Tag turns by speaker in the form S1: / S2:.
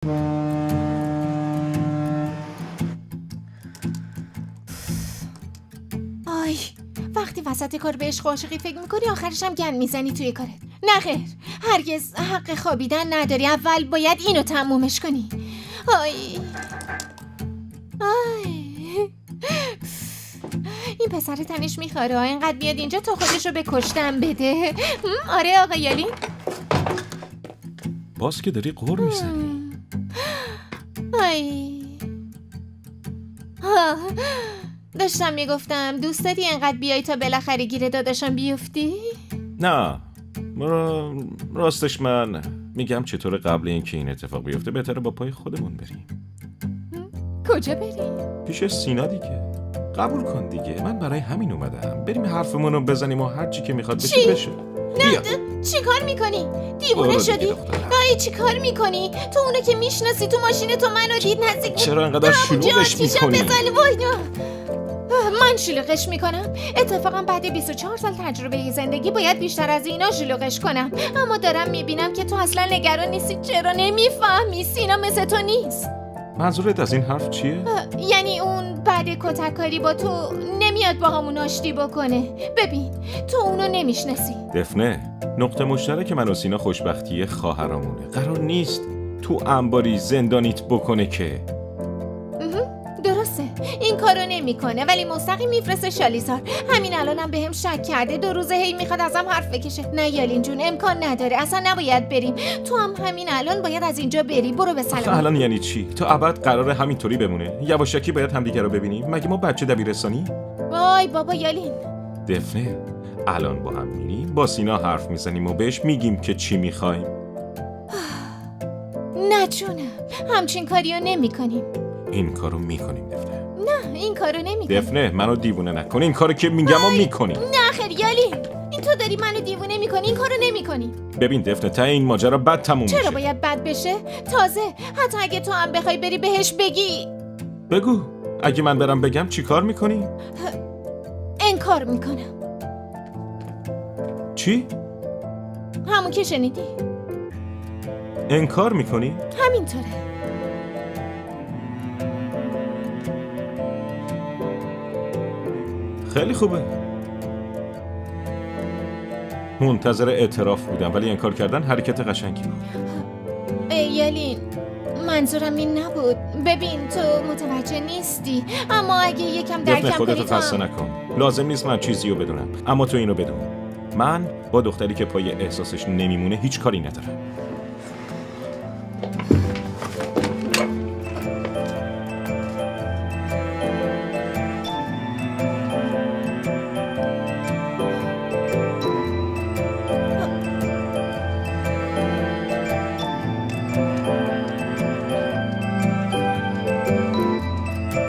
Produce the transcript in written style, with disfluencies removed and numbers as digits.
S1: آی وقتی وسط کار به عشق و عاشقی فکر میکنی آخرش هم گند میزنی توی کارت. نه خیر، هرگز حق خوابیدن نداری. اول باید اینو تمومش کنی. آی این پسر تنش میخواره، اینقدر بیاد اینجا تا خودشو به کشتن بده. آره آقا یالین.
S2: باز که داری قور میزنی.
S1: آی داشتم میگفتم دوست داری اینقدر بیای تا بالاخره گیر داداشم بیفتی؟
S2: نه راستش من میگم چطور قبل اینکه این اتفاق بیفته بهتره با پای خودمون بریم.
S1: کجا بریم؟
S2: پیش سینا دیگه. قبول کن دیگه، من برای همین اومدم. بریم حرفمون رو بزنیم و هر چی که میخواد بشه بشه.
S1: نه چی کار میکنی؟ دیوونه شدی؟ نه چی کار میکنی؟ تو اونو که میشناسی تو ماشین تو منو دید نزدیک.
S2: چرا انقدر شلوغش میکنی؟
S1: من شلوغش میکنم؟ اتفاقا بعد 24 سال تجربه زندگی باید بیشتر از اینا شلوغش کنم. اما دارم میبینم که تو اصلا نگران نیستی. چرا نمیفهمی؟ سینا مثل تو نیست.
S2: منظورت از این حرف چیه؟
S1: یعنی اون بعد کتککاری با تو نمیاد با همون آشتی بکنه. ببین تو اونو نمیشناسی.
S2: دفنه، نقطه مشترک من و سینا خوشبختی خواهرامونه. قرار نیست تو انباری زندانیت بکنه که.
S1: درسته این کارو نمیکنه ولی مستقیم میفرسته شالیسار. همین الانم بهم شک کرده. 2 روزه هی میخواد ازم حرف بکشه. نه یالین جون امکان نداره، اصلا نباید بریم. تو هم همین الان باید از اینجا بری. برو به سلام.
S2: الان یعنی چی؟ تا ابد قراره همینطوری بمونه؟ یواشکی باید همدیگه رو ببینیم؟ مگه ما بچه دبیرستانی؟
S1: وای بابا یالین.
S2: دفنه الان با هم میریم با سینا حرف میزنیم و بهش میگیم که چی میخوایم.
S1: نه جونم همچین کاریو نمیکنیم.
S2: این کارو میکنیم دفنه.
S1: نه این کارو نمیکنیم.
S2: دفنه منو دیوونه نکن. این کارو که میگم و میکنیم.
S1: نه خیر یالین، این تو داری منو دیوونه میکنی. این کارو نمیکنی.
S2: ببین دفنه تا این ماجرا بد تموم میشه.
S1: چرا باید بد بشه؟ تازه حتی اگه تو هم بخوای بری بهش بگی.
S2: بگو اگه من برم بگم چی کار میکنی؟
S1: انکار میکنم.
S2: چی؟
S1: همون که شنیدی.
S2: انکار میکنی؟
S1: همینطوره.
S2: خیلی خوبه. منتظر اعتراف بودم ولی انکار کردن حرکت قشنگی بود.
S1: یالین منظورم این نبود. ببین تو متوجه نیستی، اما اگه یکم درکم کنی
S2: خودتو خسته نکن. لازم نیست من چیزی رو بدونم، اما تو اینو بدون. من با دختری که پای احساسش نمیمونه هیچ کاری ندارم.